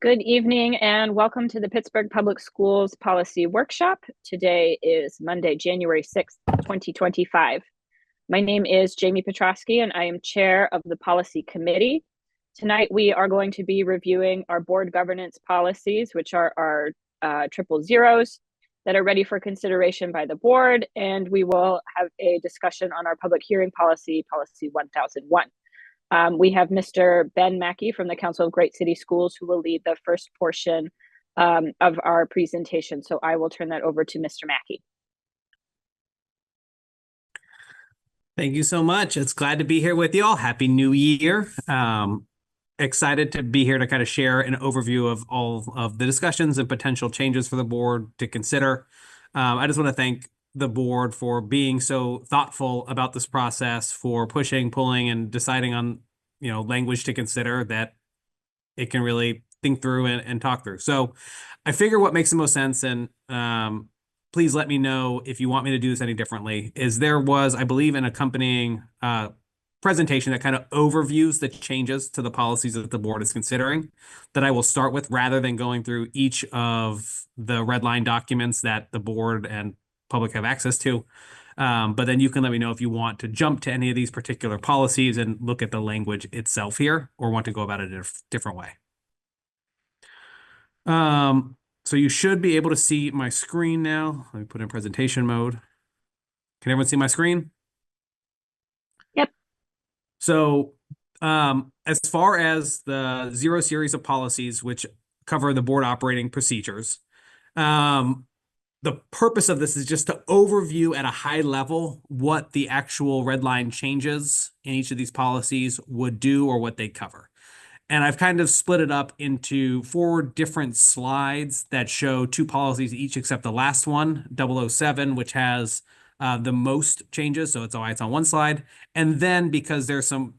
Good evening and welcome to the Pittsburgh Public Schools Policy Workshop. Today is Monday, January 6th, 2025. My name is Jamie Petrosky and I am chair of the Policy Committee. Tonight we are going to be reviewing our board governance policies, which are our triple zeros that are ready for consideration by the board, and we will have a discussion on our public hearing policy, Policy 1001. We have Mr. Ben Mackey from the Council of Great City Schools who will lead the first portion of our presentation. So I will turn that over to Mr. Mackey. Thank you so much. It's glad to be here with you all. Happy New Year. Excited to be here to kind of share an overview of all of the discussions and potential changes for the board to consider. I just want to thank the board for being so thoughtful about this process, for pushing, pulling, and deciding on, language to consider that it can really think through and talk through. So I figure what makes the most sense, and please let me know if you want me to do this any differently, is there was, I believe, an accompanying presentation that kind of overviews the changes to the policies that the board is considering that I will start with, rather than going through each of the red line documents that the board and public have access to. But then you can let me know if you want to jump to any of these particular policies and look at the language itself here, or want to go about it in a different way. So you should be able to see my screen now. Let me put in presentation mode. Can everyone see my screen? Yep. So as far as the zero series of policies, which cover the board operating procedures, the purpose of this is just to overview at a high level what the actual red line changes in each of these policies would do or what they cover. And I've kind of split it up into 4 different slides that show 2 policies each except the last one, 007, which has the most changes. So it's why it's on one slide. And then because there's some,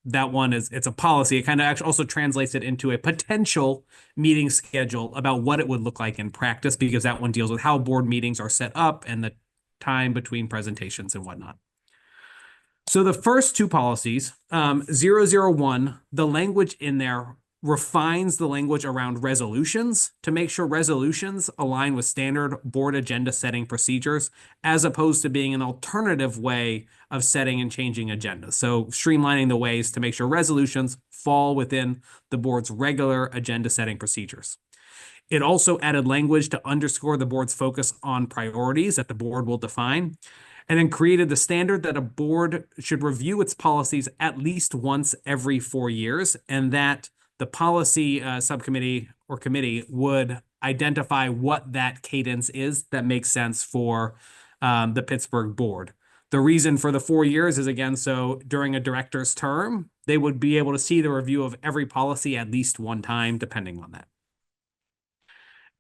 that one it's a policy, it kind of actually also translates it into a potential meeting schedule about what it would look like in practice, because that one deals with how board meetings are set up and the time between presentations and whatnot. So the first 2 policies, 001, the language in there refines the language around resolutions to make sure resolutions align with standard board agenda setting procedures, as opposed to being an alternative way of setting and changing agendas. So streamlining the ways to make sure resolutions fall within the board's regular agenda setting procedures. It also added language to underscore the board's focus on priorities that the board will define, and then created the standard that a board should review its policies at least once every 4 years, and that the policy subcommittee or committee would identify what that cadence is that makes sense for the Pittsburgh board. The reason for the 4 years is, again, so during a director's term, they would be able to see the review of every policy at least one time, depending on that.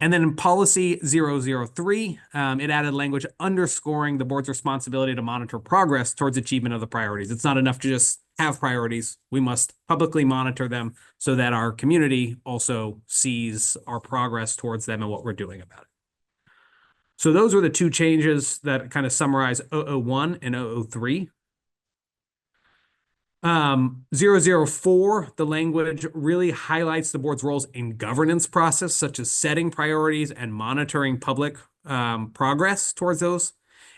And then in policy 003, it added language underscoring the board's responsibility to monitor progress towards achievement of the priorities. It's not enough to just have priorities. We must publicly monitor them so that our community also sees our progress towards them and what we're doing about it. So those were the 2 changes that kind of summarize 001 and 003. 004, the language really highlights the board's roles in governance process, such as setting priorities and monitoring public progress towards those.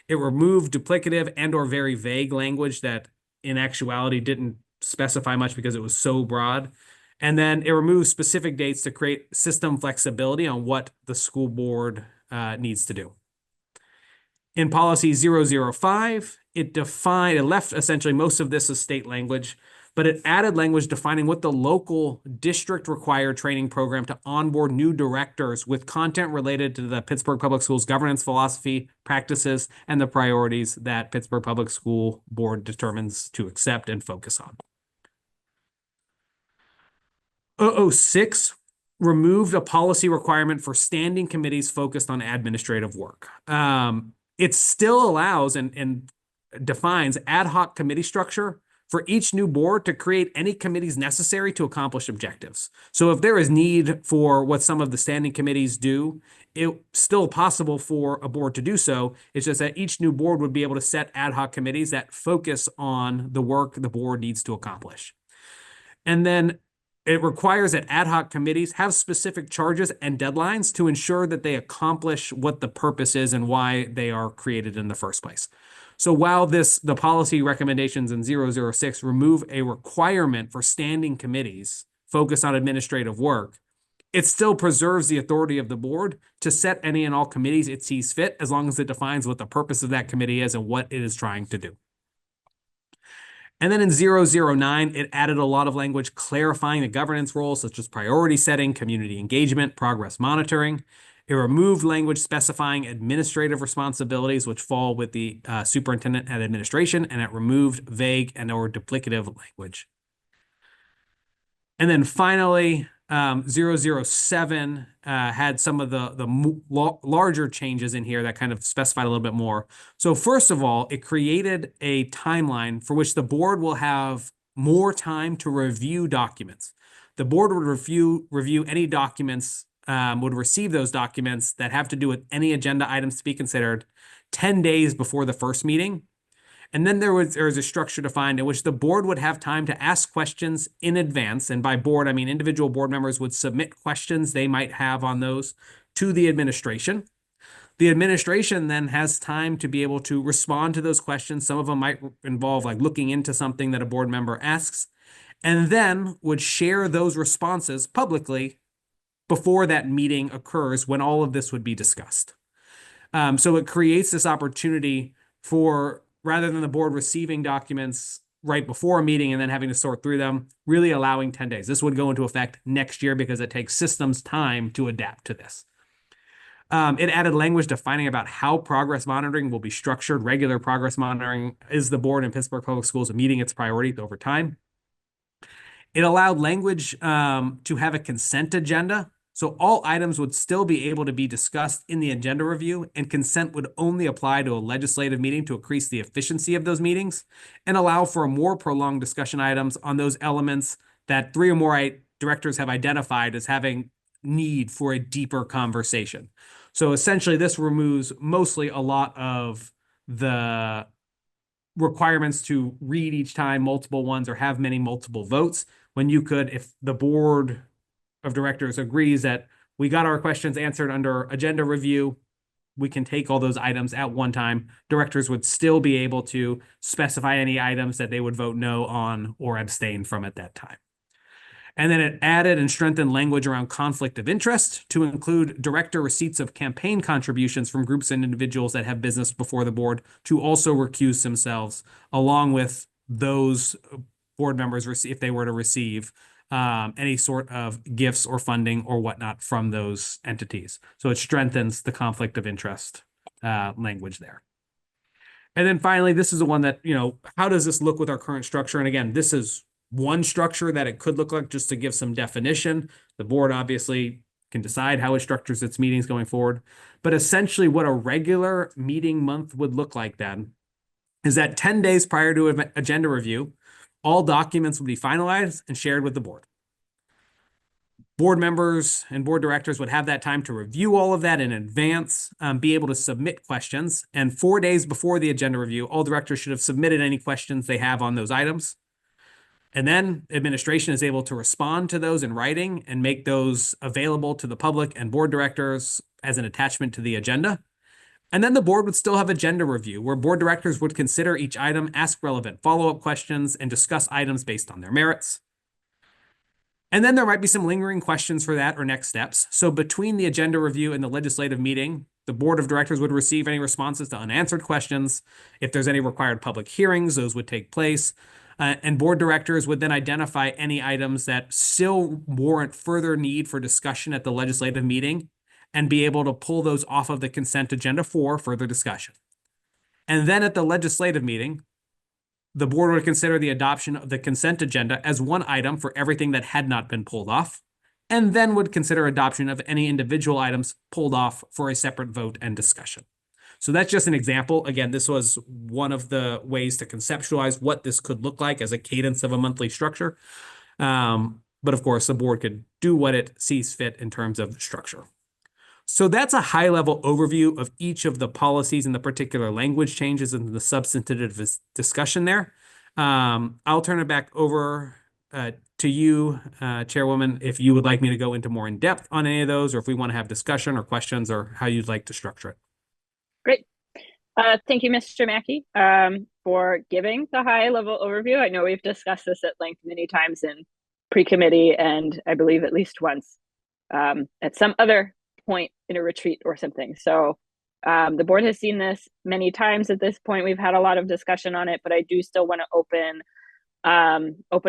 It removed duplicative and or very vague language that in actuality didn't specify much because it was so broad. And then it removed specific dates to create system flexibility on what the school board needs to do. In policy 005, it left essentially most of this as state language, but it added language defining what the local district required training program to onboard new directors with content related to the Pittsburgh Public Schools governance philosophy, practices, and the priorities that Pittsburgh Public School Board determines to accept and focus on. 006 removed a policy requirement for standing committees focused on administrative work. It still allows and defines ad hoc committee structure for each new board to create any committees necessary to accomplish objectives. So if there is need for what some of the standing committees do, it's still possible for a board to do so. It's just that each new board would be able to set ad hoc committees that focus on the work the board needs to accomplish. And then It requires that ad hoc committees have specific charges and deadlines to ensure that they accomplish what the purpose is and why they are created in the first place. So while the policy recommendations in 006 remove a requirement for standing committees focused on administrative work, it still preserves the authority of the board to set any and all committees it sees fit, as long as it defines what the purpose of that committee is and what it is trying to do. And then in 009, it added a lot of language clarifying the governance roles, such as priority setting, community engagement, progress monitoring. It removed language specifying administrative responsibilities, which fall with the superintendent and administration, and it removed vague and or duplicative language. And then finally, 007 had some of the larger changes in here that kind of specified a little bit more. So first of all, it created a timeline for which the board will have more time to review documents. The board would review any documents, would receive those documents that have to do with any agenda items to be considered 10 days before the first meeting. And then there was a structure defined in which the board would have time to ask questions in advance. And by board, I mean individual board members would submit questions they might have on those to the administration. The administration then has time to be able to respond to those questions. Some of them might involve like looking into something that a board member asks, and then would share those responses publicly before that meeting occurs, when all of this would be discussed. So it creates this opportunity for, rather than the board receiving documents right before a meeting and then having to sort through them, really allowing 10 days. This would go into effect next year because it takes systems time to adapt to this. It added language defining about how progress monitoring will be structured. Regular progress monitoring is the board in Pittsburgh Public Schools meeting its priority over time. It allowed language to have a consent agenda. So all items would still be able to be discussed in the agenda review, and consent would only apply to a legislative meeting to increase the efficiency of those meetings and allow for a more prolonged discussion items on those elements that 3 or more directors have identified as having need for a deeper conversation. So essentially, this removes mostly a lot of the requirements to read each time multiple ones or have many multiple votes, when you could, if the board of directors agrees that we got our questions answered under agenda review, we can take all those items at one time. Directors would still be able to specify any items that they would vote no on or abstain from at that time. And then it added and strengthened language around conflict of interest to include director receipts of campaign contributions from groups and individuals that have business before the board to also recuse themselves, along with those board members, if they were to receive any sort of gifts or funding or whatnot from those entities. So it strengthens the conflict of interest language there. And then finally, this is the one that, how does this look with our current structure? And again, this is one structure that it could look like, just to give some definition. The board obviously can decide how it structures its meetings going forward. But essentially what a regular meeting month would look like then is that 10 days prior to an agenda review, all documents would be finalized and shared with the board. Board members and board directors would have that time to review all of that in advance, be able to submit questions. And 4 days before the agenda review, all directors should have submitted any questions they have on those items. And then administration is able to respond to those in writing and make those available to the public and board directors as an attachment to the agenda. And then the board would still have agenda review, where board directors would consider each item, ask relevant follow-up questions, and discuss items based on their merits. And then there might be some lingering questions for that or next steps. So between the agenda review and the legislative meeting, the board of directors would receive any responses to unanswered questions. If there's any required public hearings, those would take place. And board directors would then identify any items that still warrant further need for discussion at the legislative meeting and be able to pull those off of the consent agenda for further discussion. And then at the legislative meeting, the board would consider the adoption of the consent agenda as one item for everything that had not been pulled off, and then would consider adoption of any individual items pulled off for a separate vote and discussion. So that's just an example. Again, this was one of the ways to conceptualize what this could look like as a cadence of a monthly structure. But of course, the board could do what it sees fit in terms of structure. So that's a high-level overview of each of the policies and the particular language changes and the substantive discussion there. I'll turn it back over to you, Chairwoman, if you would like me to go into more in depth on any of those, or if we want to have discussion or questions, or how you'd like to structure it. Great. Thank you, Mr. Mackey, for giving the high-level overview. I know we've discussed this at length many times in pre-committee, and I believe at least once at some other point in a retreat or something. So the board has seen this many times at this point. We've had a lot of discussion on it, but I do still want to open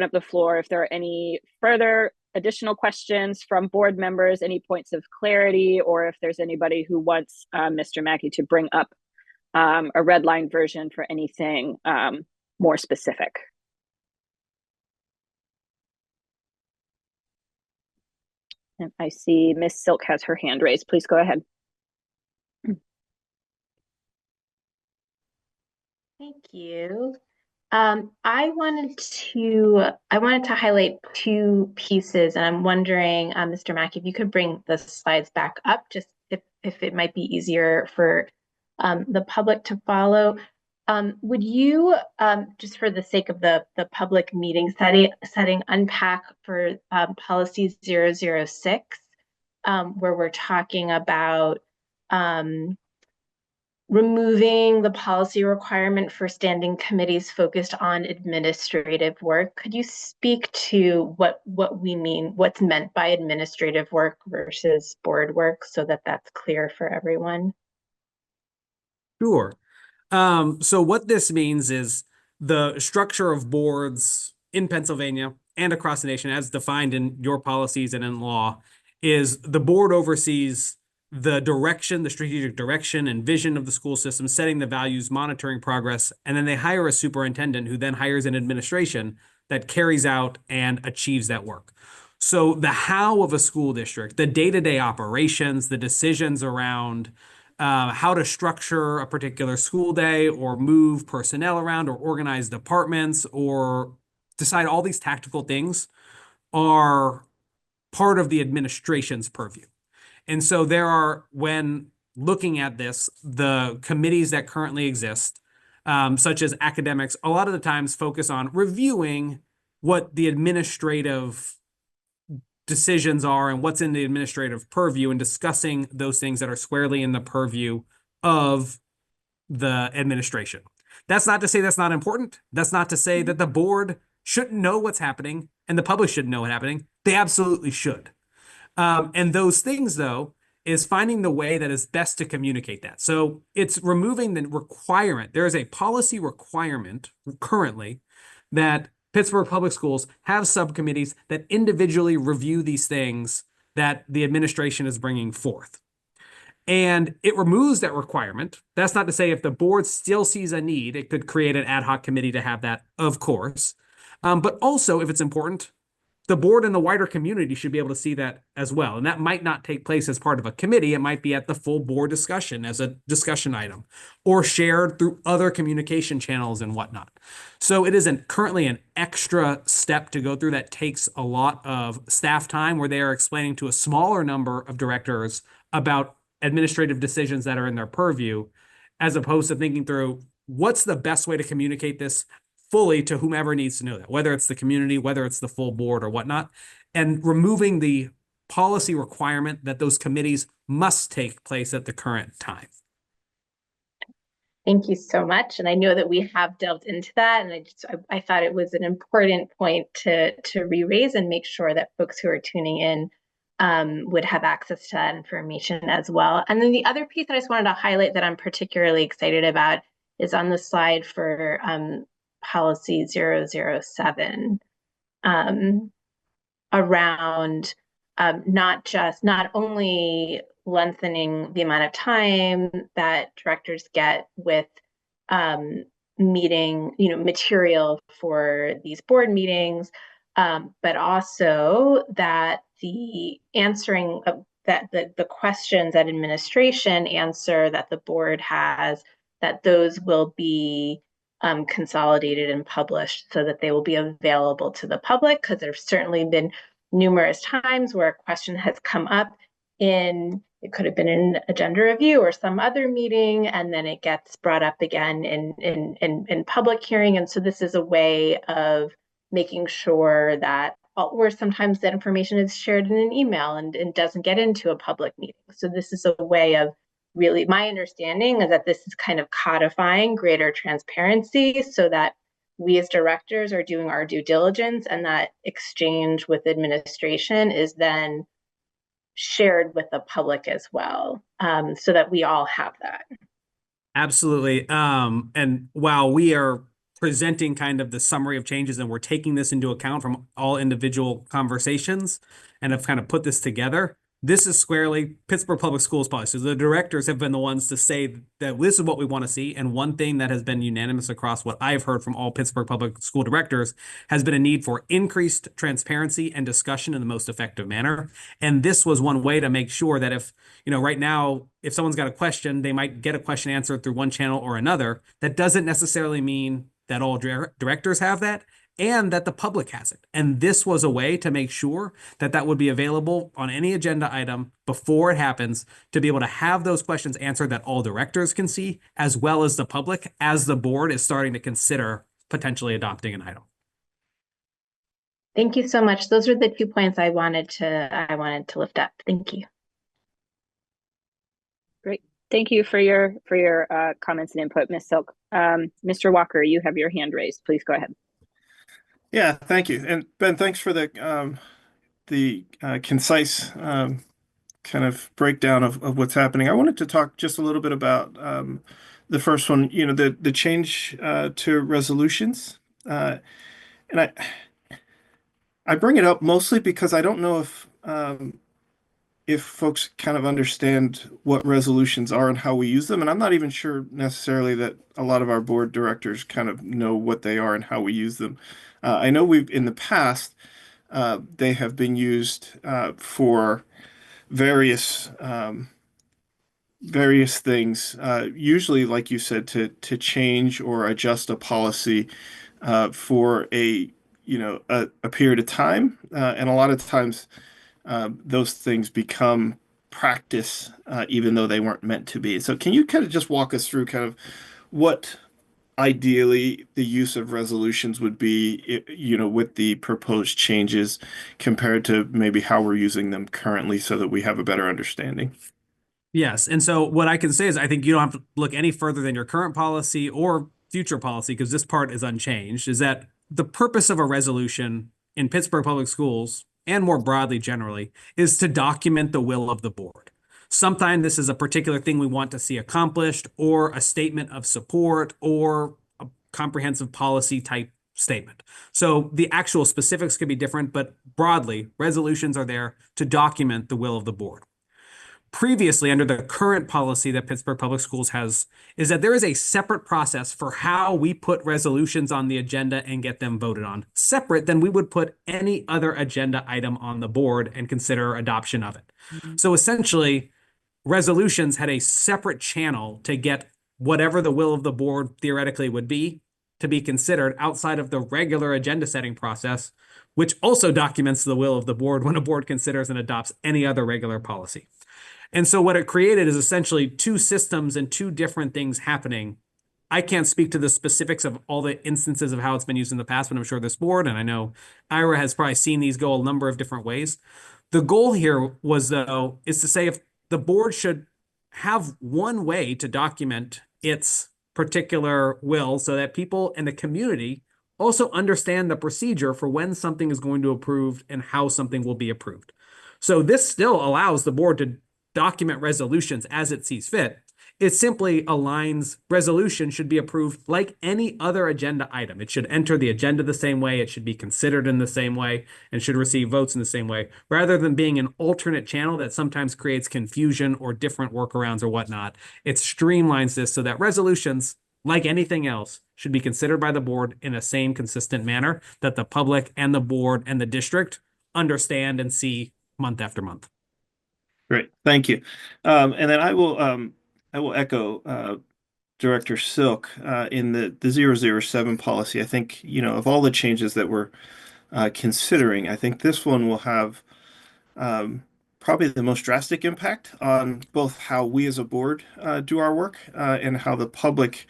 up the floor if there are any further additional questions from board members, any points of clarity, or if there's anybody who wants Mr. Mackey to bring up a red line version for anything more specific. And I see Miss Silk has her hand raised. Please go ahead. Thank you. I wanted to highlight two pieces, and I'm wondering, Mr. Mackey, if you could bring the slides back up, just if it might be easier for the public to follow. Would you, just for the sake of the public meeting setting, unpack for policy 006, where we're talking about removing the policy requirement for standing committees focused on administrative work? Could you speak to what we mean, what's meant by administrative work versus board work, so that that's clear for everyone? Sure. So what this means is the structure of boards in Pennsylvania and across the nation, as defined in your policies and in law, is the board oversees the direction, the strategic direction and vision of the school system, setting the values, monitoring progress, and then they hire a superintendent who then hires an administration that carries out and achieves that work. So the how of a school district, the day-to-day operations, the decisions around how to structure a particular school day or move personnel around or organize departments or decide all these tactical things are part of the administration's purview. And so there are, when looking at this, the committees that currently exist, such as academics, a lot of the times focus on reviewing what the administrative decisions are and what's in the administrative purview and discussing those things that are squarely in the purview of the administration. That's not to say that's not important. That's not to say that the board shouldn't know what's happening and the public shouldn't know what's happening. They absolutely should. And those things, though, is finding the way that is best to communicate that. So it's removing the requirement. There is a policy requirement currently that Pittsburgh Public Schools have subcommittees that individually review these things that the administration is bringing forth. And it removes that requirement. That's not to say if the board still sees a need, it could create an ad hoc committee to have that, of course. But also, if it's important, the board and the wider community should be able to see that as well. And that might not take place as part of a committee. It might be at the full board discussion as a discussion item or shared through other communication channels and whatnot. So it is currently an extra step to go through that takes a lot of staff time, where they are explaining to a smaller number of directors about administrative decisions that are in their purview, as opposed to thinking through what's the best way to communicate this fully to whomever needs to know that, whether it's the community, whether it's the full board or whatnot, and removing the policy requirement that those committees must take place at the current time. Thank you so much. And I know that we have delved into that, and I thought it was an important point to re-raise and make sure that folks who are tuning in would have access to that information as well. And then the other piece that I just wanted to highlight that I'm particularly excited about is on the slide for policy 007 around not only lengthening the amount of time that directors get with meeting, material for these board meetings, but also that the answering of the questions that administration answer that the board has, that those will be consolidated and published so that they will be available to the public, because there's certainly been numerous times where a question has come up it could have been in agenda review or some other meeting, and then it gets brought up again in public hearing. And so this is a way of making sure that or sometimes that information is shared in an email and doesn't get into a public meeting. So this is a way of really, my understanding is that this is kind of codifying greater transparency so that we as directors are doing our due diligence, and that exchange with administration is then shared with the public as well, so that we all have that. Absolutely. And while we are presenting kind of the summary of changes and we're taking this into account from all individual conversations and have kind of put this together, this is squarely Pittsburgh Public Schools policy. So the directors have been the ones to say that this is what we want to see. And one thing that has been unanimous across what I've heard from all Pittsburgh Public School directors has been a need for increased transparency and discussion in the most effective manner. And this was one way to make sure that if, right now, if someone's got a question, they might get a question answered through one channel or another. That doesn't necessarily mean that all directors have that, and that the public has it. And this was a way to make sure that that would be available on any agenda item before it happens, to be able to have those questions answered that all directors can see, as well as the public, as the board is starting to consider potentially adopting an item. Thank you so much. Those are the 2 points I wanted to lift up. Thank you. Great. Thank you for your comments and input, Ms. Silk. Mr. Walker, you have your hand raised. Please go ahead. Yeah, thank you. And Ben, thanks for the concise kind of breakdown of what's happening. I wanted to talk just a little bit about the first one, the change to resolutions. And I bring it up mostly because I don't know if folks kind of understand what resolutions are and how we use them. And I'm not even sure necessarily that a lot of our board directors kind of know what they are and how we use them. I know in the past, they have been used for various things, usually, like you said, to change or adjust a policy for a period of time. And a lot of times, those things become practice, even though they weren't meant to be. So can you kind of just walk us through kind of what ideally the use of resolutions would be, with the proposed changes compared to maybe how we're using them currently, so that we have a better understanding? Yes. And so what I can say is I think you don't have to look any further than your current policy or future policy, because this part is unchanged, is that the purpose of a resolution in Pittsburgh Public Schools, and more broadly generally, is to document the will of the board. Sometimes this is a particular thing we want to see accomplished, or a statement of support, or a comprehensive policy type statement. So the actual specifics could be different, but broadly, resolutions are there to document the will of the board. Previously, under the current policy that Pittsburgh Public Schools has, is that there is a separate process for how we put resolutions on the agenda and get them voted on, separate than we would put any other agenda item on the board and consider adoption of it. So essentially, resolutions had a separate channel to get whatever the will of the board theoretically would be to be considered outside of the regular agenda setting process, which also documents the will of the board when a board considers and adopts any other regular policy. And so what it created is essentially 2 systems and 2 different things happening. I can't speak to the specifics of all the instances of how it's been used in the past, but I'm sure this board, and I know Ira has probably seen these go a number of different ways. The goal here was, though, is to say if the board should have one way to document its particular will so that people in the community also understand the procedure for when something is going to be approved and how something will be approved. So this still allows the board to document resolutions as it sees fit. It simply aligns resolution should be approved like any other agenda item. It should enter the agenda the same way. It should be considered in the same way and should receive votes in the same way, rather than being an alternate channel that sometimes creates confusion or different workarounds or whatnot. It streamlines this so that resolutions, like anything else, should be considered by the board in a same consistent manner that the public and the board and the district understand and see month after month. Great, thank you. And then I will echo Director Silk in the 007 policy. I think, of all the changes that we're considering, I think this one will have probably the most drastic impact on both how we as a board do our work and how the public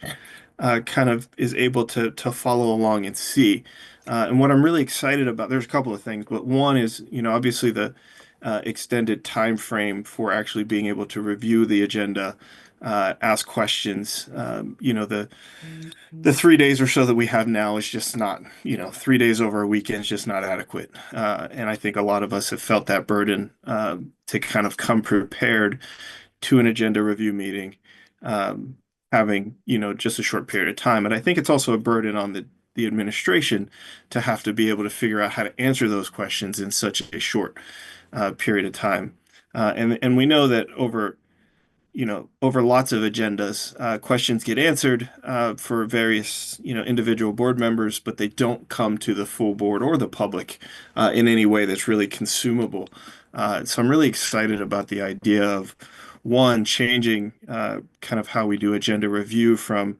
kind of is able to follow along and see. And what I'm really excited about, there's a couple of things, but one is, obviously the extended time frame for actually being able to review the agenda, ask questions. The 3 days or so that we have now is just not, 3 days over a weekend is just not adequate. And I think a lot of us have felt that burden to kind of come prepared to an agenda review meeting, having, just a short period of time. And I think it's also a burden on the administration to have to be able to figure out how to answer those questions in such a short period of time. And we know that over lots of agendas, questions get answered for various, individual board members, but they don't come to the full board or the public in any way that's really consumable. So I'm really excited about the idea of one, changing kind of how we do agenda review from,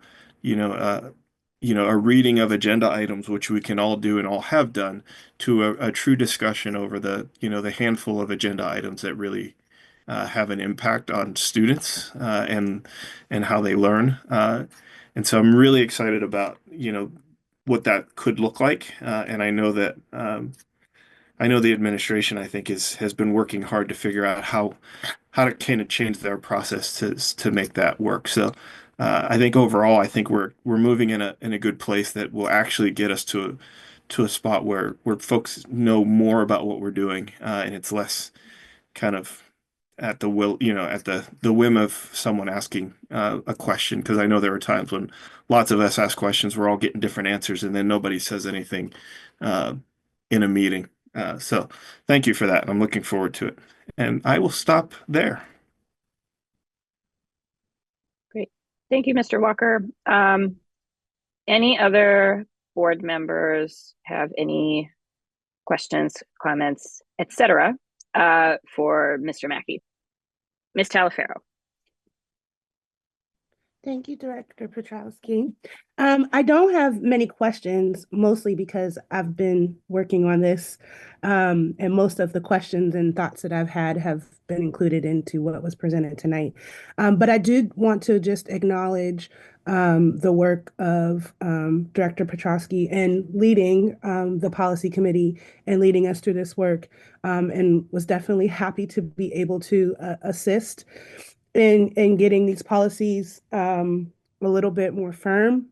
a reading of agenda items, which we can all do and all have done, to a true discussion over the handful of agenda items that really have an impact on students and how they learn. And so I'm really excited about what that could look like. And I know that the administration, I think, has been working hard to figure out how to kind of change their process to make that work. So I think overall, I think we're moving in a good place that will actually get us to a spot where folks know more about what we're doing, and it's less kind of at the will, at the whim of someone asking a question. Because I know there are times when lots of us ask questions, we're all getting different answers, and then nobody says anything in a meeting. So thank you for that. I'm looking forward to it. And I will stop there. Great. Thank you, Mr. Walker. Any other board members have any questions, comments, etc. For Mr. Mackey? Ms. Talaferro. Thank you, Director Petrowski. I don't have many questions, mostly because I've been working on this, and most of the questions and thoughts that I've had have been included into what was presented tonight. But I did want to just acknowledge the work of Director Petrowski in leading the policy committee and leading us through this work, and was definitely happy to be able to assist in getting these policies a little bit more firm.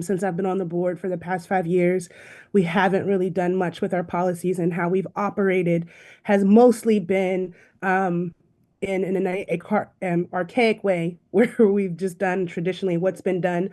Since I've been on the board for the past 5 years, we haven't really done much with our policies, and how we've operated has mostly been in an archaic way, where we've just done traditionally what's been done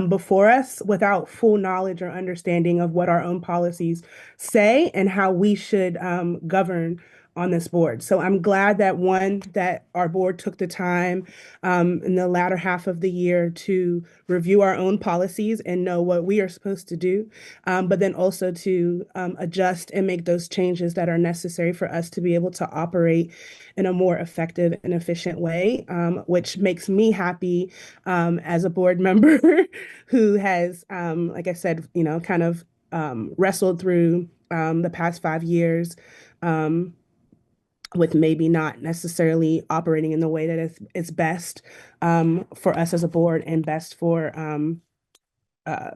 before us, without full knowledge or understanding of what our own policies say and how we should govern on this board. So I'm glad that our board took the time in the latter half of the year to review our own policies and know what we are supposed to do, but then also to adjust and make those changes that are necessary for us to be able to operate in a more effective and efficient way, which makes me happy as a board member who has, like I said, kind of wrestled through the past 5 years with maybe not necessarily operating in the way that is best for us as a board and best for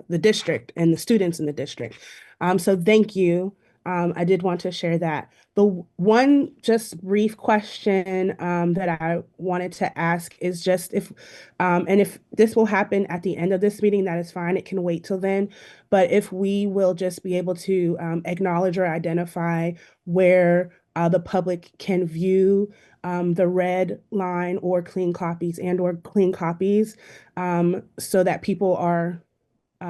the district and the students in the district. So thank you. I did want to share that. The one just brief question that I wanted to ask is just if this will happen at the end of this meeting, that is fine. It can wait till then. But if we will just be able to acknowledge or identify where the public can view the red line or clean copies so that people are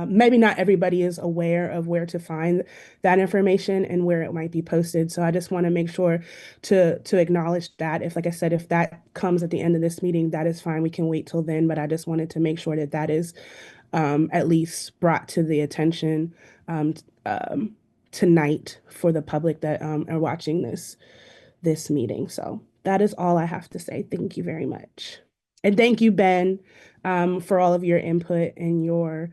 maybe not everybody is aware of where to find that information and where it might be posted. So I just want to make sure to acknowledge that. If, like I said, if that comes at the end of this meeting, that is fine. We can wait till then. But I just wanted to make sure that that is at least brought to the attention tonight for the public that are watching this meeting. So that is all I have to say. Thank you very much. And thank you, Ben, for all of your input and your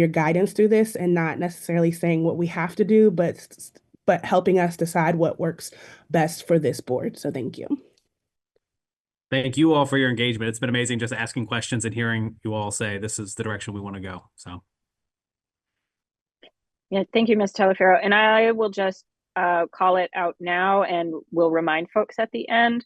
guidance through this, and not necessarily saying what we have to do, but helping us decide what works best for this board. So thank you. Thank you all for your engagement. It's been amazing just asking questions and hearing you all say this is the direction we want to go. So Yeah, thank you, Ms. Talaferro. And I will just call it out now, and we'll remind folks at the end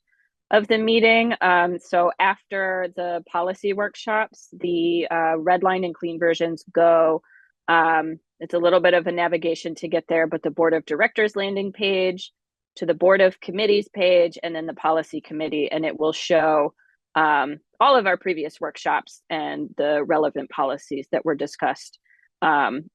of the meeting. So after the policy workshops, the red line and clean versions go. It's a little bit of a navigation to get there, but the Board of Directors landing page, to the Board of Committees page, and then the policy committee, and it will show all of our previous workshops and the relevant policies that were discussed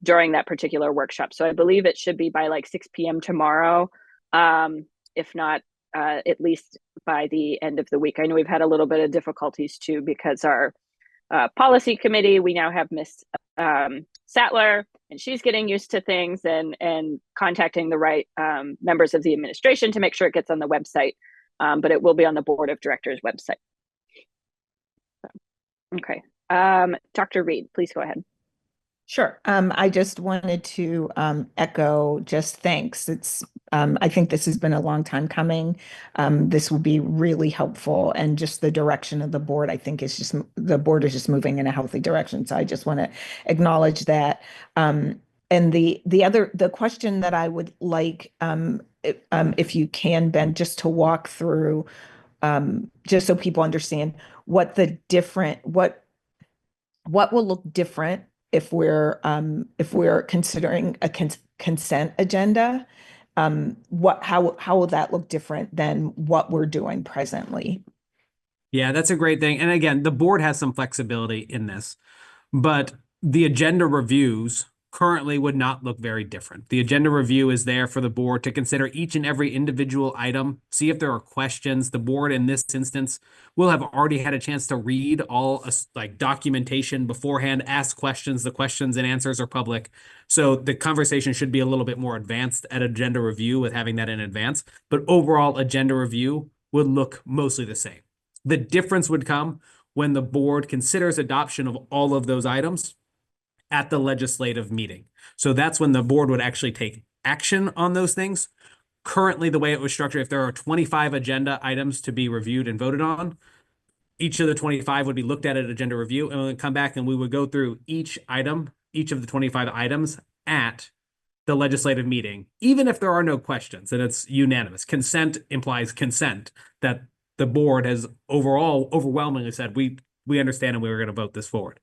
during that particular workshop. So I believe it should be by like 6 p.m. tomorrow, if not at least by the end of the week. I know we've had a little bit of difficulties too, because our policy committee, we now have Miss Sattler, and she's getting used to things and contacting the right members of the administration to make sure it gets on the website, but it will be on the Board of Directors website. Okay, Dr. Reed, please go ahead. Sure. I just wanted to echo just thanks. I think this has been a long time coming. This will be really helpful, and just the direction of the board, I think, is just the board is just moving in a healthy direction. So I just want to acknowledge that. And the question that I would like, if you can, Ben, just to walk through, just so people understand what will look different if we're considering a consent agenda. How will that look different than what we're doing presently? Yeah, that's a great thing. And again, the board has some flexibility in this, but the agenda reviews currently would not look very different. The agenda review is there for the board to consider each and every individual item, see if there are questions. The board in this instance will have already had a chance to read all like documentation beforehand, ask questions. The questions and answers are public. So the conversation should be a little bit more advanced at agenda review with having that in advance, but overall agenda review would look mostly the same. The difference would come when the board considers adoption of all of those items at the legislative meeting. So that's when the board would actually take action on those things. Currently, the way it was structured, if there are 25 agenda items to be reviewed and voted on, each of the 25 would be looked at agenda review, and we would come back and we would go through each item, each of the 25 items at the legislative meeting, even if there are no questions and it's unanimous. Consent implies consent, that the board has overall overwhelmingly said, we understand and we were going to vote this forward.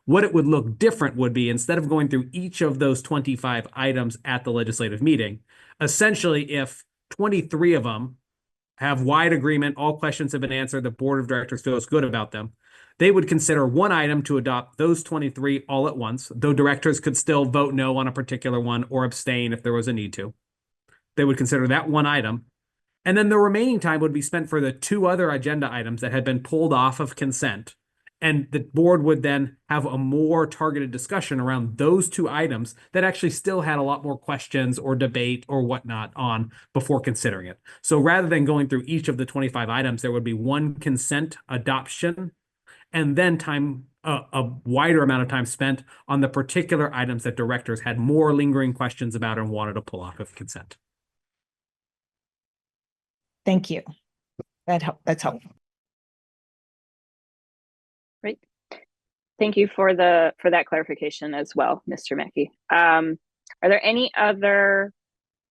What it would look different would be, instead of going through each of those 25 items at the legislative meeting, essentially if 23 of them have wide agreement, all questions have been answered, the board of directors feels good about them, they would consider one item to adopt those 23 all at once, though directors could still vote no on a particular one or abstain if there was a need to. They would consider that one item. And then the remaining time would be spent for the two other agenda items that had been pulled off of consent. And the board would then have a more targeted discussion around those two items that actually still had a lot more questions or debate or whatnot on before considering it. So rather than going through each of the 25 items, there would be one consent adoption, and then a wider amount of time spent on the particular items that directors had more lingering questions about and wanted to pull off of consent. Thank you. That's helpful. Great. Thank you for that clarification as well, Mr. Mackey. Are there any other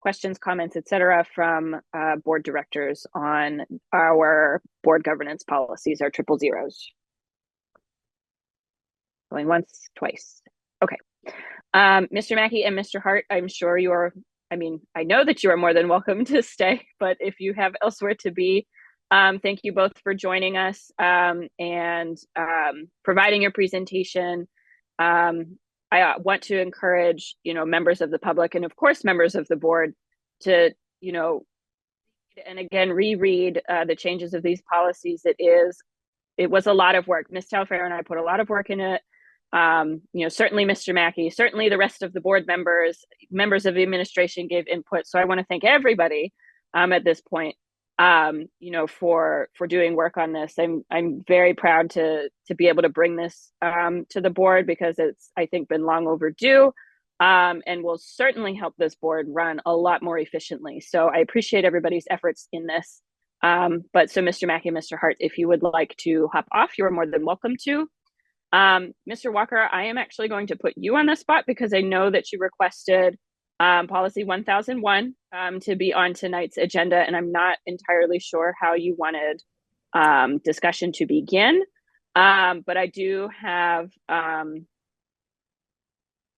questions, comments, etc., from board directors on our board governance policies, our 000s? Going once, twice. Okay. Mr. Mackey and Mr. Hart, I'm sure I know that you are more than welcome to stay, but if you have elsewhere to be, thank you both for joining us and providing your presentation. I want to encourage, members of the public and of course members of the board to, and again, reread the changes of these policies. It was a lot of work. Ms. Talaferro and I put a lot of work in it. Certainly Mr. Mackey, certainly the rest of the board members of the administration gave input. So I want to thank everybody at this point, for doing work on this. I'm very proud to be able to bring this to the board, because it's, I think, been long overdue, and will certainly help this board run a lot more efficiently. So I appreciate everybody's efforts in this. So Mr. Mackey, Mr. Hart, if you would like to hop off, you're more than welcome to. Mr. Walker, I am actually going to put you on the spot because I know that you requested policy 1001 to be on tonight's agenda, and I'm not entirely sure how you wanted discussion to begin. But I do have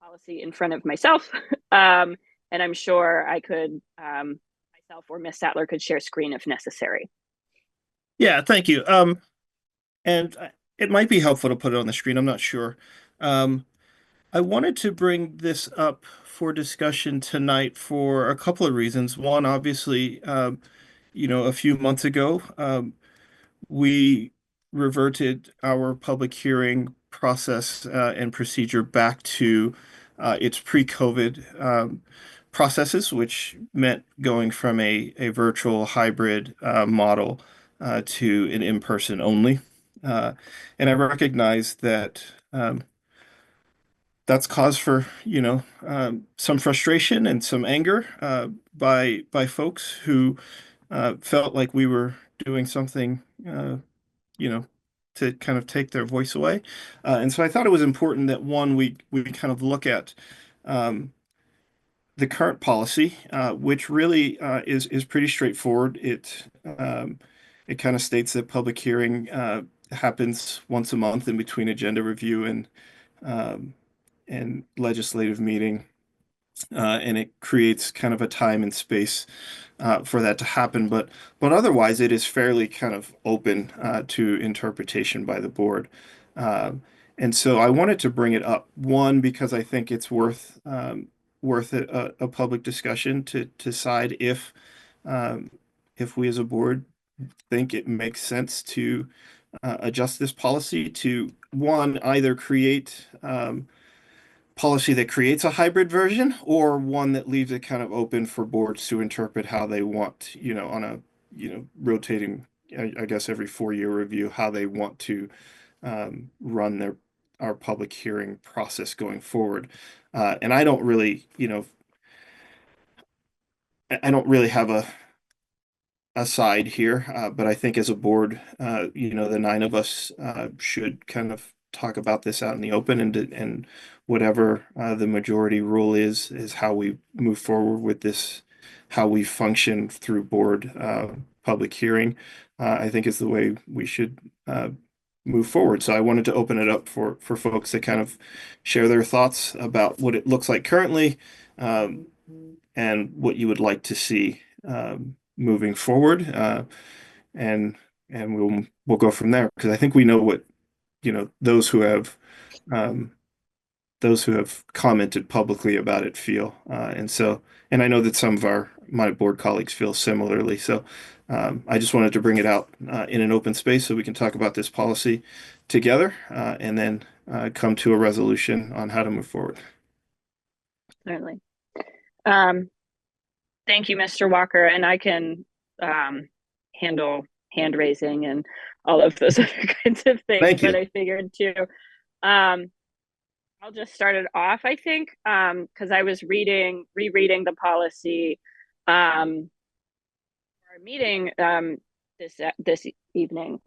policy in front of myself, and I'm sure I could, myself or Miss Sattler could share screen if necessary. Yeah, thank you. And it might be helpful to put it on the screen. I'm not sure. I wanted to bring this up for discussion tonight for a couple of reasons. One, obviously, a few months ago, we reverted our public hearing process and procedure back to its pre-COVID processes, which meant going from a virtual hybrid model to an in-person only. And I recognize that that's cause for, some frustration and some anger by folks who felt like we were doing something, to kind of take their voice away. And so I thought it was important that one, we kind of look at the current policy, which really is pretty straightforward. It kind of states that public hearing happens once a month in between agenda review and legislative meeting, and it creates kind of a time and space for that to happen. But otherwise, it is fairly kind of open to interpretation by the board. And so I wanted to bring it up, one, because I think it's worth a public discussion to decide if we as a board think it makes sense to adjust this policy to, one, either create policy that creates a hybrid version, or one that leaves it kind of open for boards to interpret how they want, on a, rotating, I guess, every 4-year review, how they want to run our public hearing process going forward. And I don't really, I don't really have a side here, but I think as a board, the 9 of us should kind of talk about this out in the open, and whatever the majority rule is how we move forward with this, how we function through board public hearing, I think is the way we should move forward. So I wanted to open it up for folks to kind of share their thoughts about what it looks like currently, and what you would like to see moving forward, and we'll go from there, because I think we know what those who have commented publicly about it feel, and I know that some of my board colleagues feel similarly. So I just wanted to bring it out in an open space so we can talk about this policy together, and then come to a resolution on how to move forward. Certainly. Thank you, Mr. Walker, and I can handle hand raising and all of those other kinds of things. Thank you. But I figured too. I'll just start it off, I think, because I was rereading the policy for our meeting this evening.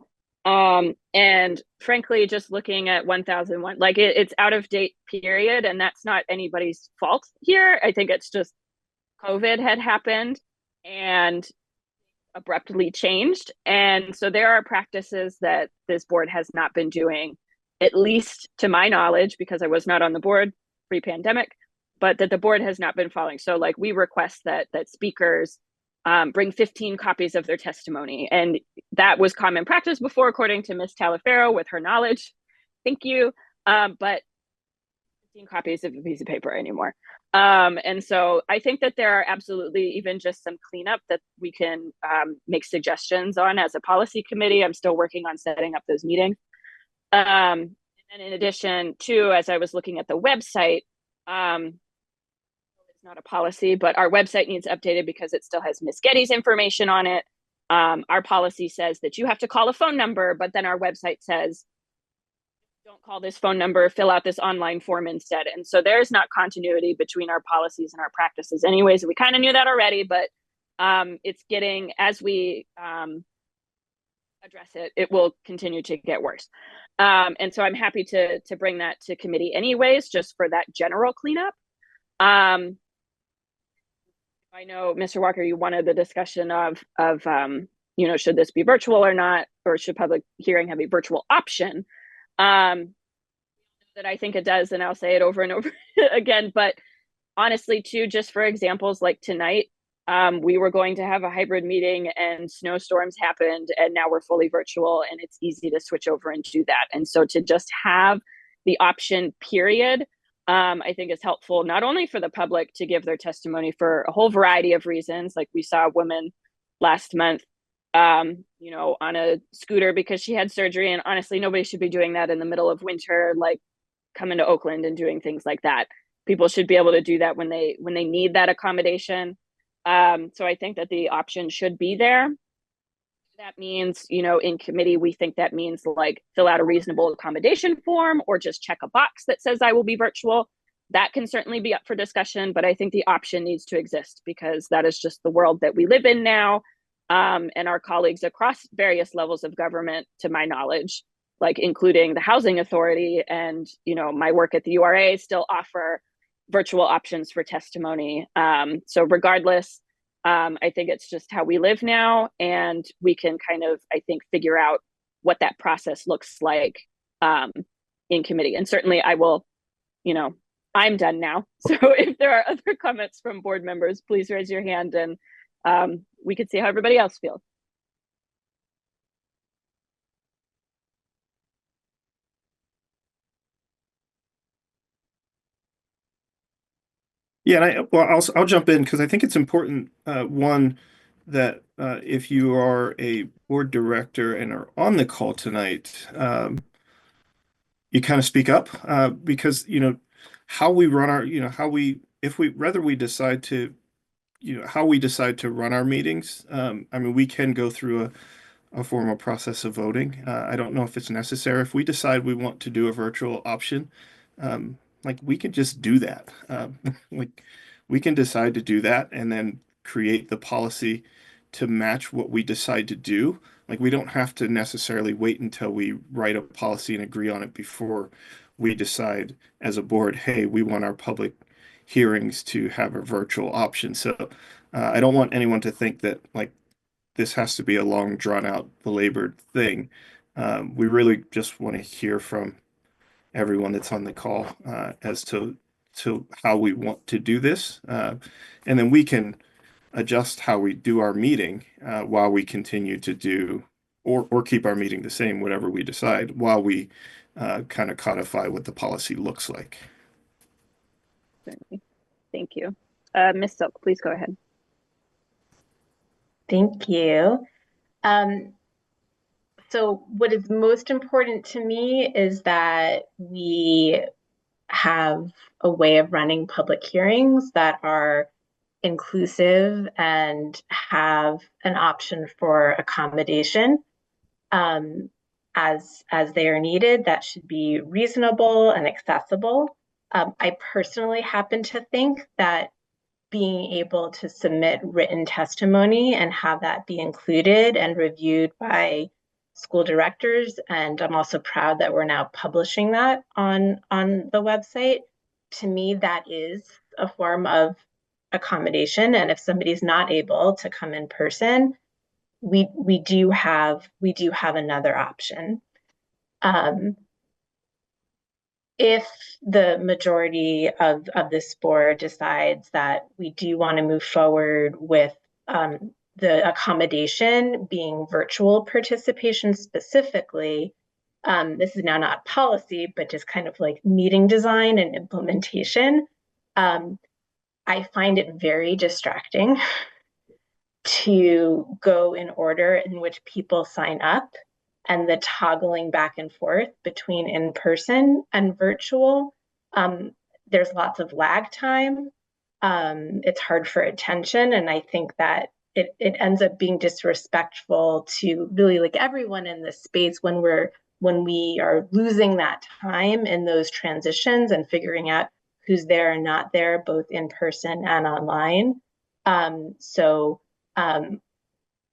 And frankly, just looking at 1001, like it's out of date, period, and that's not anybody's fault here. I think it's just COVID had happened and abruptly changed. And so there are practices that this board has not been doing, at least to my knowledge, because I was not on the board pre-pandemic, but that the board has not been following. So like we request that speakers bring 15 copies of their testimony. And that was common practice before, according to Ms. Talaferro, with her knowledge. Thank you. But 15 copies of a piece of paper anymore. And so I think that there are absolutely even just some cleanup that we can make suggestions on as a policy committee. I'm still working on setting up those meetings. And in addition to, as I was looking at the website, it's not a policy, but our website needs updated because it still has Ms. Getty's information on it. Our policy says that you have to call a phone number, but then our website says, don't call this phone number, fill out this online form instead. And so there's not continuity between our policies and our practices anyways. We kind of knew that already, but it's getting, as we address it, it will continue to get worse. And so I'm happy to bring that to committee anyways, just for that general cleanup. I know, Mr. Walker, you wanted the discussion of you know, should this be virtual or not, or should public hearing have a virtual option? That I think it does, and I'll say it over and over again. But honestly, too, just for examples like tonight, we were going to have a hybrid meeting and snowstorms happened, and now we're fully virtual, and it's easy to switch over and do that. And so to just have the option, period, I think is helpful, not only for the public to give their testimony for a whole variety of reasons. Like we saw a woman last month, you know, on a scooter because she had surgery, and honestly, nobody should be doing that in the middle of winter, like coming to Oakland and doing things like that. People should be able to do that when they need that accommodation. So I think that the option should be there. That means, you know, in committee, we think that means like fill out a reasonable accommodation form or just check a box that says I will be virtual. That can certainly be up for discussion, but I think the option needs to exist because that is just the world that we live in now. And our colleagues across various levels of government, to my knowledge, like including the Housing Authority and, you know, my work at the URA, still offer virtual options for testimony. So regardless, I think it's just how we live now, and we can kind of, I think, figure out what that process looks like in committee. And certainly I will, you know, I'm done now. So if there are other comments from board members, please raise your hand and we could see how everybody else feels. Yeah, and I'll jump in because I think it's important, one, that if you are a board director and are on the call tonight, you kind of speak up because, you know, how we run our, you know, whether we decide to, you know, how we decide to run our meetings. I mean, we can go through a formal process of voting. I don't know if it's necessary. If we decide we want to do a virtual option, like we can just do that. Like we can decide to do that and then create the policy to match what we decide to do. Like we don't have to necessarily wait until we write a policy and agree on it before we decide as a board, hey, we want our public hearings to have a virtual option. So I don't want anyone to think that like this has to be a long, drawn out, belabored thing. We really just want to hear from everyone that's on the call as to how we want to do this. And then we can adjust how we do our meeting while we continue to do or keep our meeting the same, whatever we decide, while we kind of codify what the policy looks like. Thank you. Ms. Silk, please go ahead. Thank you. So what is most important to me is that we have a way of running public hearings that are inclusive and have an option for accommodation as they are needed. That should be reasonable and accessible. I personally happen to think that being able to submit written testimony and have that be included and reviewed by school directors, and I'm also proud that we're now publishing that on the website. To me, that is a form of accommodation. And if somebody's not able to come in person, we do have another option. If the majority of this board decides that we do want to move forward with the accommodation being virtual participation specifically, this is now not policy, but just kind of like meeting design and implementation. I find it very distracting to go in order in which people sign up and the toggling back and forth between in-person and virtual. There's lots of lag time. It's hard for attention. And I think that it ends up being disrespectful to really like everyone in this space when we are losing that time in those transitions and figuring out who's there and not there, both in person and online.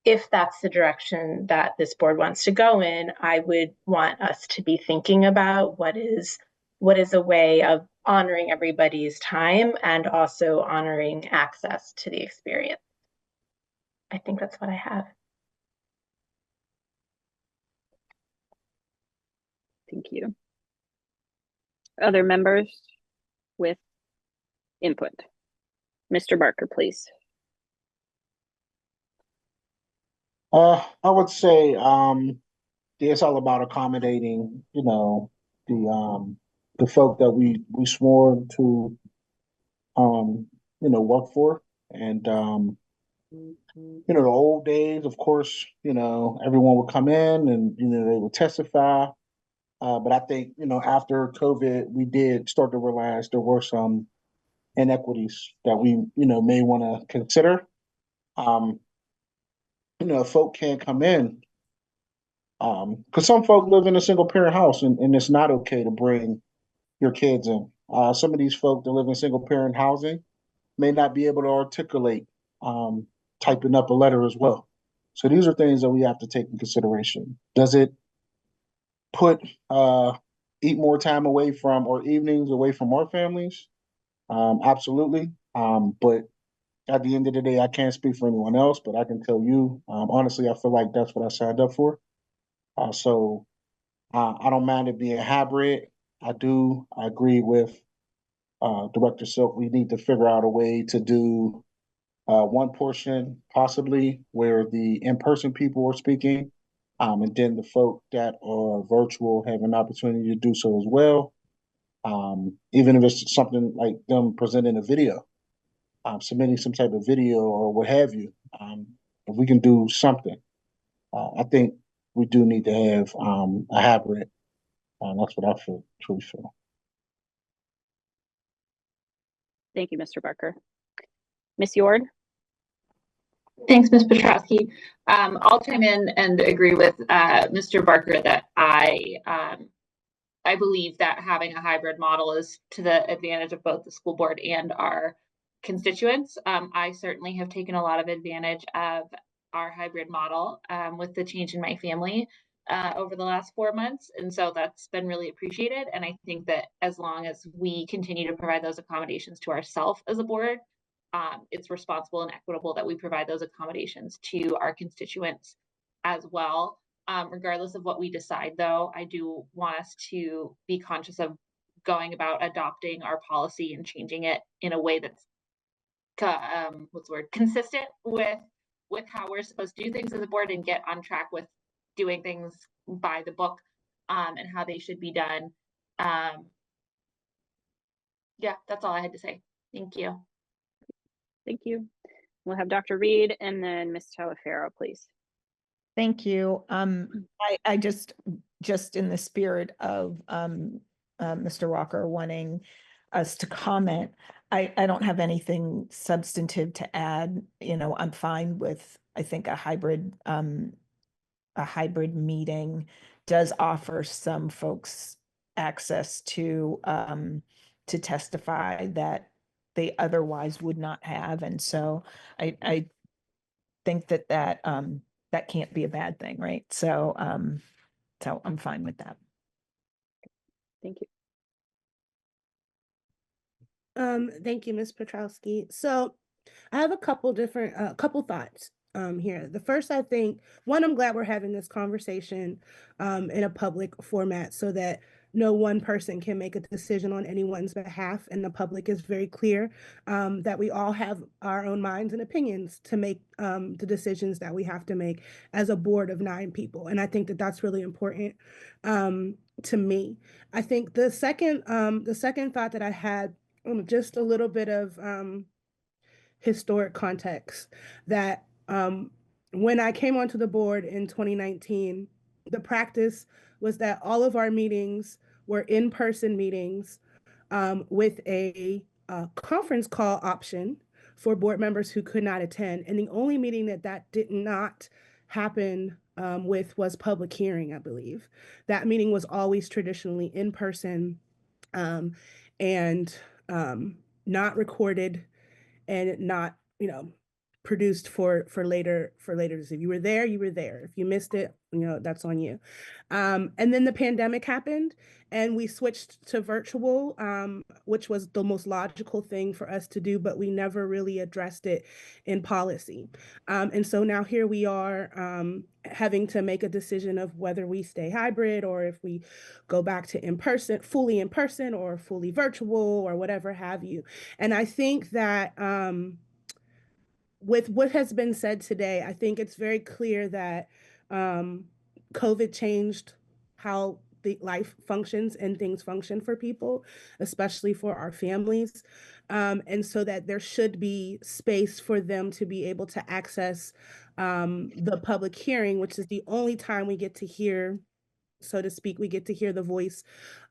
if that's the direction that this board wants to go in, I would want us to be thinking about what is a way of honoring everybody's time and also honoring access to the experience. I think that's what I have. Thank you. Other members with input? Mr. Barker, please. I would say it's all about accommodating, the folk that we swore to work for. And the old days, of course, everyone would come in and they would testify. But I think, after COVID, we did start to realize there were some inequities that we, may want to consider. Folk can't come in because some folk live in a single parent house and it's not okay to bring your kids in. Some of these folk that live in single parent housing may not be able to articulate typing up a letter as well. So these are things that we have to take in consideration. Does it put eat more time away from or evenings away from our families? Absolutely. But at the end of the day, I can't speak for anyone else, but I can tell you, honestly, I feel like that's what I signed up for. So I don't mind it being hybrid. I agree with Director Silk. We need to figure out a way to do one portion possibly where the in-person people are speaking, and then the folk that are virtual have an opportunity to do so as well. Even if it's something like them presenting a video, submitting some type of video or what have you. If we can do something, I think we do need to have a hybrid. That's what I truly feel. Thank you, Mr. Barker. Ms. Yord? Thanks, Ms. Petrowski. I'll chime in and agree with Mr. Barker that I believe that having a hybrid model is to the advantage of both the school board and our constituents. I certainly have taken a lot of advantage of our hybrid model with the change in my family over the last 4 months. And so that's been really appreciated. And I think that as long as we continue to provide those accommodations to ourselves as a board, it's responsible and equitable that we provide those accommodations to our constituents as well. Regardless of what we decide, though, I do want us to be conscious of going about adopting our policy and changing it in a way that's consistent with how we're supposed to do things as a board and get on track with doing things by the book and how they should be done. Yeah, that's all I had to say. Thank you. Thank you. We'll have Dr. Reed and then Ms. Talaferro, please. Thank you. I just in the spirit of Mr. Walker wanting us to comment, I don't have anything substantive to add. I'm fine with, I think a hybrid meeting does offer some folks access to testify that they otherwise would not have. And so I think that that can't be a bad thing, right? So I'm fine with that. Thank you. Thank you, Ms. Petrowski. So I have a couple different couple thoughts here. The first, I think, one, I'm glad we're having this conversation in a public format so that no one person can make a decision on anyone's behalf, and the public is very clear that we all have our own minds and opinions to make the decisions that we have to make as a board of 9 people. And I think that that's really important to me. I think the second thought that I had, just a little bit of historic context, that when I came onto the board in 2019, the practice was that all of our meetings were in-person meetings with a conference call option for board members who could not attend. And the only meeting that did not happen with was public hearing, I believe. That meeting was always traditionally in person and not recorded and not, produced for later to see. If you were there, you were there. If you missed it, that's on you. And then the pandemic happened and we switched to virtual, which was the most logical thing for us to do, but we never really addressed it in policy. And so now here we are, having to make a decision of whether we stay hybrid or if we go back to fully in person or fully virtual or whatever have you. And I think that with what has been said today, I think it's very clear that COVID changed how the life functions and things function for people, especially for our families. And so that there should be space for them to be able to access the public hearing, which is the only time we get to hear, so to speak, we get to hear the voice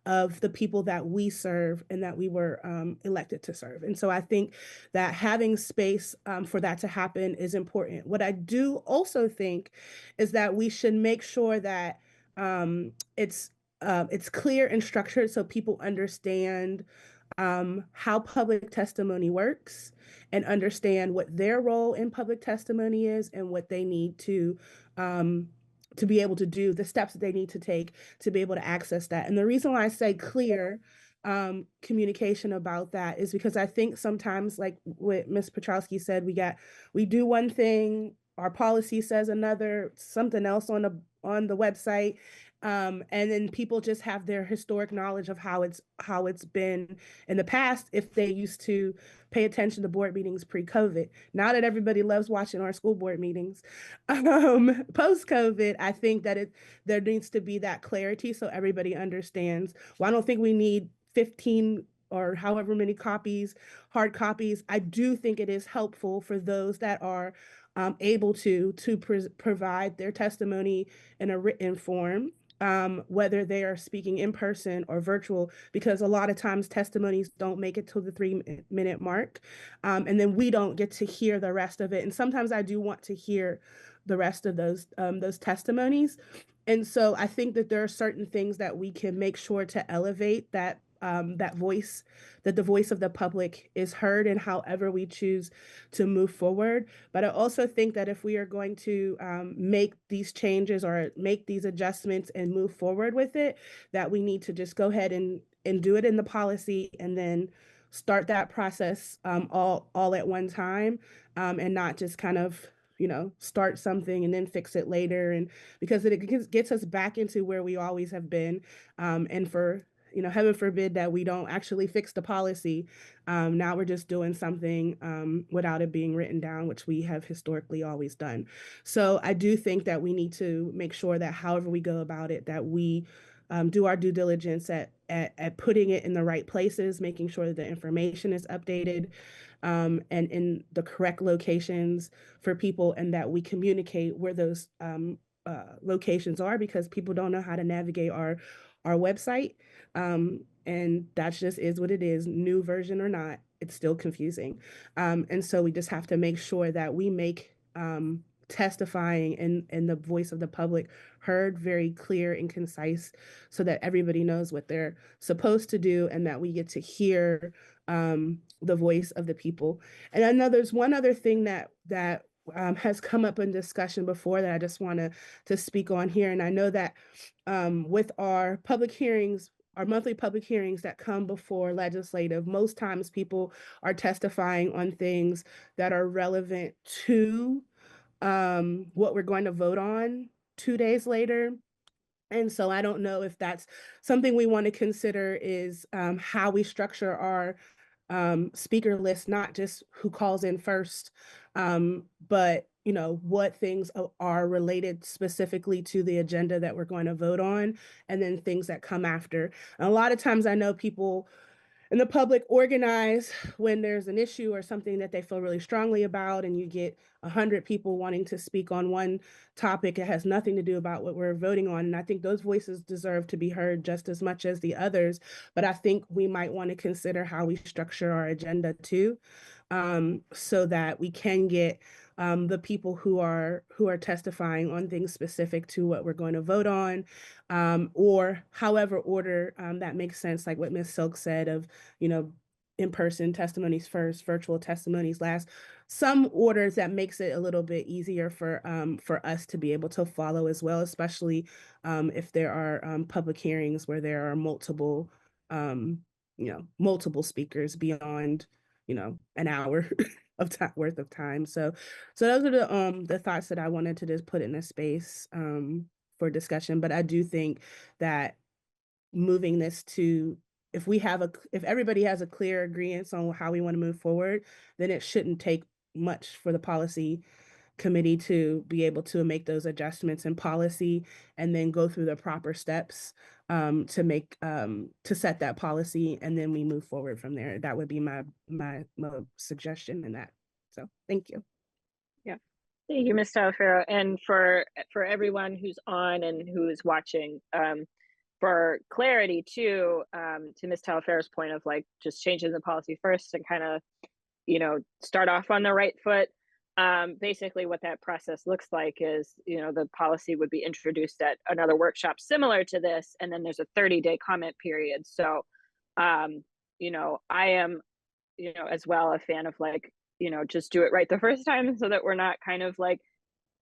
of the people that we serve and that we were elected to serve. And so I think that having space for that to happen is important. What I do also think is that we should make sure that it's clear and structured so people understand how public testimony works and understand what their role in public testimony is and what they need to be able to do, the steps that they need to take to be able to access that. And the reason why I say clear communication about that is because I think sometimes, like what Ms. Petrowski said, we do one thing, our policy says another, something else on the website, and then people just have their historic knowledge of how it's been in the past if they used to pay attention to board meetings pre-COVID. Now that everybody loves watching our school board meetings, post-COVID, I think that there needs to be that clarity so everybody understands. Well, I don't think we need 15 or however many hard copies. I do think it is helpful for those that are able to provide their testimony in a written form, whether they are speaking in person or virtual, because a lot of times testimonies don't make it to the 3-minute mark. And then we don't get to hear the rest of it. And sometimes I do want to hear the rest of those testimonies. And so I think that there are certain things that we can make sure to elevate that voice, that the voice of the public is heard and however we choose to move forward. But I also think that if we are going to make these changes or make these adjustments and move forward with it, that we need to just go ahead and do it in the policy and then start that process all at one time, and not just kind of start something and then fix it later. And because it gets us back into where we always have been, and for heaven forbid that we don't actually fix the policy. Now we're just doing something without it being written down, which we have historically always done. So I do think that we need to make sure that however we go about it, that we do our due diligence at putting it in the right places, making sure that the information is updated and in the correct locations for people, and that we communicate where those locations are, because people don't know how to navigate our website. And that just is what it is, new version or not, it's still confusing. And so we just have to make sure that we make testifying and the voice of the public heard very clear and concise so that everybody knows what they're supposed to do and that we get to hear the voice of the people. And I know there's one other thing that has come up in discussion before that I just want to speak on here. And I know that with our public hearings, our monthly public hearings that come before legislative, most times people are testifying on things that are relevant to what we're going to vote on 2 days later. And so I don't know if that's something we want to consider, is how we structure our speaker list, not just who calls in first, but what things are related specifically to the agenda that we're going to vote on, and then things that come after. And a lot of times I know people in the public organize when there's an issue or something that they feel really strongly about, and you get 100 people wanting to speak on one topic. It has nothing to do about what we're voting on. And I think those voices deserve to be heard just as much as the others. But I think we might want to consider how we structure our agenda too, so that we can get the people who are testifying on things specific to what we're going to vote on, or however order that makes sense, like what Ms. Silk said of, in-person testimonies first, virtual testimonies last. Some orders that makes it a little bit easier for us to be able to follow as well, especially if there are public hearings where there are multiple multiple speakers beyond an hour of time worth of time. So those are the thoughts that I wanted to just put in a space for discussion. But I do think that moving this to, if everybody has a clear agreement on how we want to move forward, then it shouldn't take much for the policy committee to be able to make those adjustments in policy and then go through the proper steps to set that policy, and then we move forward from there. That would be my suggestion in that. So thank you. Yeah. Thank you, Ms. Talafero. And for everyone who's on and who is watching, for clarity too, to Ms. Talafero's point of like just changing the policy first and kind of, start off on the right foot. Basically what that process looks like is, the policy would be introduced at another workshop similar to this, and then there's a 30-day comment period. So, I am, as well a fan of like, just do it right the first time so that we're not kind of like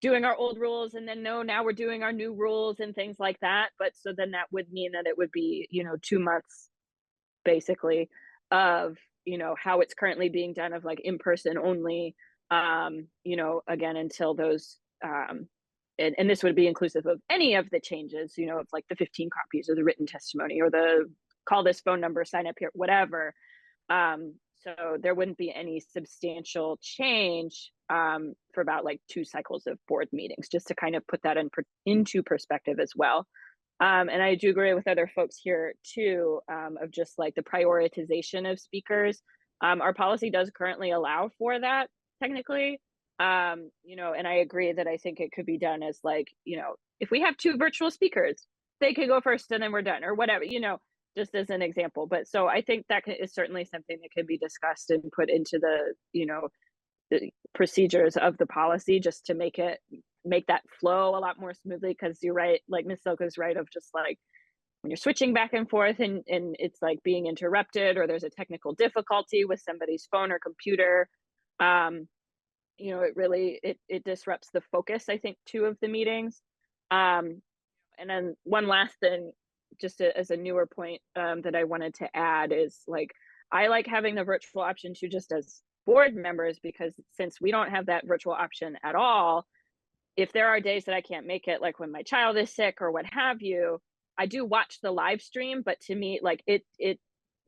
doing our old rules and then now we're doing our new rules and things like that. But so then that would mean that it would be, 2 months basically of, how it's currently being done of like in-person only, again, until those, and this would be inclusive of any of the changes, of like the 15 copies or the written testimony or the call this phone number, sign up here, whatever. So there wouldn't be any substantial change for about like 2 cycles of board meetings, just to kind of put that into perspective as well. And I do agree with other folks here too, of just like the prioritization of speakers. Our policy does currently allow for that technically, and I agree that I think it could be done as like, if we have 2 virtual speakers, they could go first and then we're done or whatever, just as an example. But so I think that is certainly something that could be discussed and put into the, the procedures of the policy, just to make that flow a lot more smoothly. Because you're right, like Ms. Silk is right, of just like when you're switching back and forth and it's like being interrupted or there's a technical difficulty with somebody's phone or computer, it really it disrupts the focus, I think, too, of the meetings. And then one last thing, just as a newer point that I wanted to add is like, I like having the virtual option too, just as board members, because since we don't have that virtual option at all, if there are days that I can't make it, like when my child is sick or what have you, I do watch the live stream. But to me, like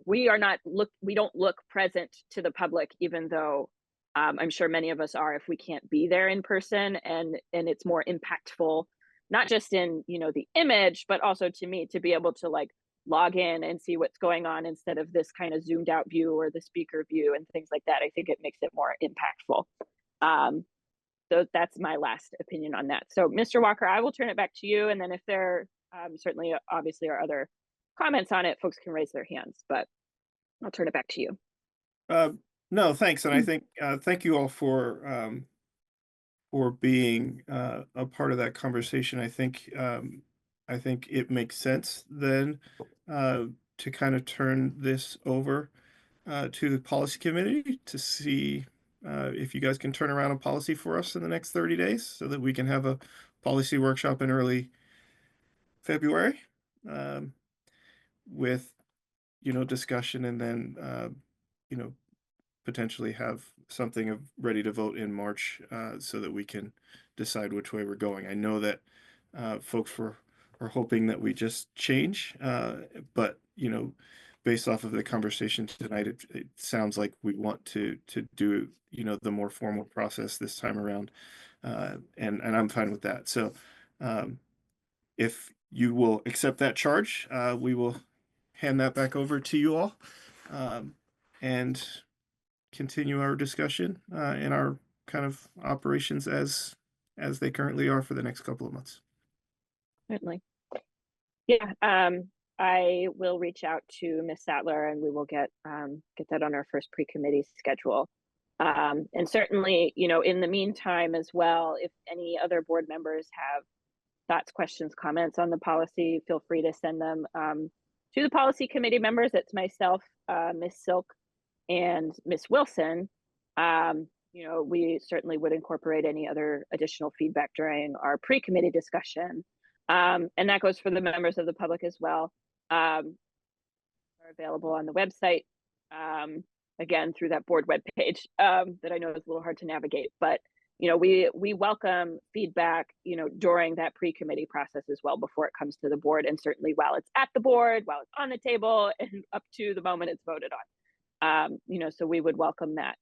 we don't look present to the public, even though I'm sure many of us are if we can't be there in person, and it's more impactful, not just in, the image, but also to me to be able to like log in and see what's going on instead of this kind of zoomed out view or the speaker view and things like that. I think it makes it more impactful. So that's my last opinion on that. So Mr. Walker, I will turn it back to you. And then if there certainly obviously are other comments on it, folks can raise their hands, but I'll turn it back to you. No, thanks. And I think, thank you all for being a part of that conversation. I think it makes sense then to kind of turn this over to the policy committee to see if you guys can turn around a policy for us in the next 30 days so that we can have a policy workshop in early February with, discussion, and then, potentially have something ready to vote in March so that we can decide which way we're going. I know that folks are hoping that we just change, but based off of the conversation tonight, it sounds like we want to do the more formal process this time around, and I'm fine with that. So if you will accept that charge, we will hand that back over to you all and continue our discussion in our kind of operations as they currently are for the next couple of months. Certainly. Yeah, I will reach out to Ms. Sattler and we will get that on our first pre-committee schedule. And certainly, in the meantime as well, if any other board members have thoughts, questions, comments on the policy, feel free to send them to the policy committee members. It's myself, Ms. Silk, and Ms. Wilson, you know, we certainly would incorporate any other additional feedback during our pre-committee discussion. And that goes for the members of the public as well. Are available on the website, again, through that board webpage that I know is a little hard to navigate, but you know, we welcome feedback, you know, during that pre-committee process as well before it comes to the board, and certainly while it's at the board, while it's on the table, and up to the moment it's voted on. You know, so we would welcome that.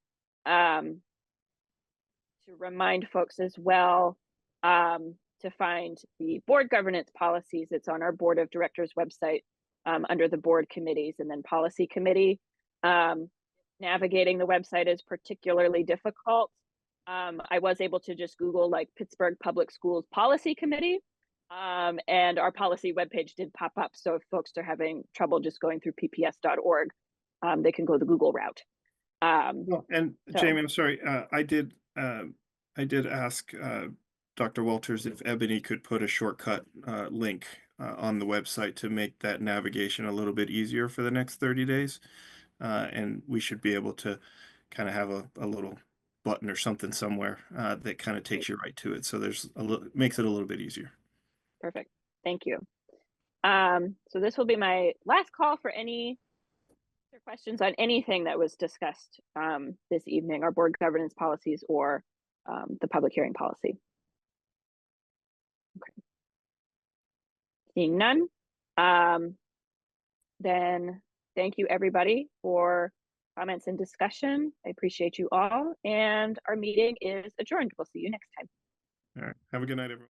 To remind folks as well, to find the board governance policies, it's on our board of directors website under the board committees and then policy committee. Navigating the website is particularly difficult. I was able to just Google like Pittsburgh Public Schools Policy Committee, and our policy webpage did pop up. So if folks are having trouble just going through pps.org, they can go the Google route. And so- Jamie, I'm sorry, I did ask Dr. Walters if Ebony could put a shortcut link on the website to make that navigation a little bit easier for the next 30 days. And we should be able to kind of have a little button or something somewhere that kind of takes you right to it. So there's makes it a little bit easier. Perfect. Thank you. So this will be my last call for any questions on anything that was discussed this evening, our board governance policies or the public hearing policy. Okay. Seeing none, then thank you everybody for comments and discussion. I appreciate you all, and our meeting is adjourned. We'll see you next time. All right. Have a good night, everyone.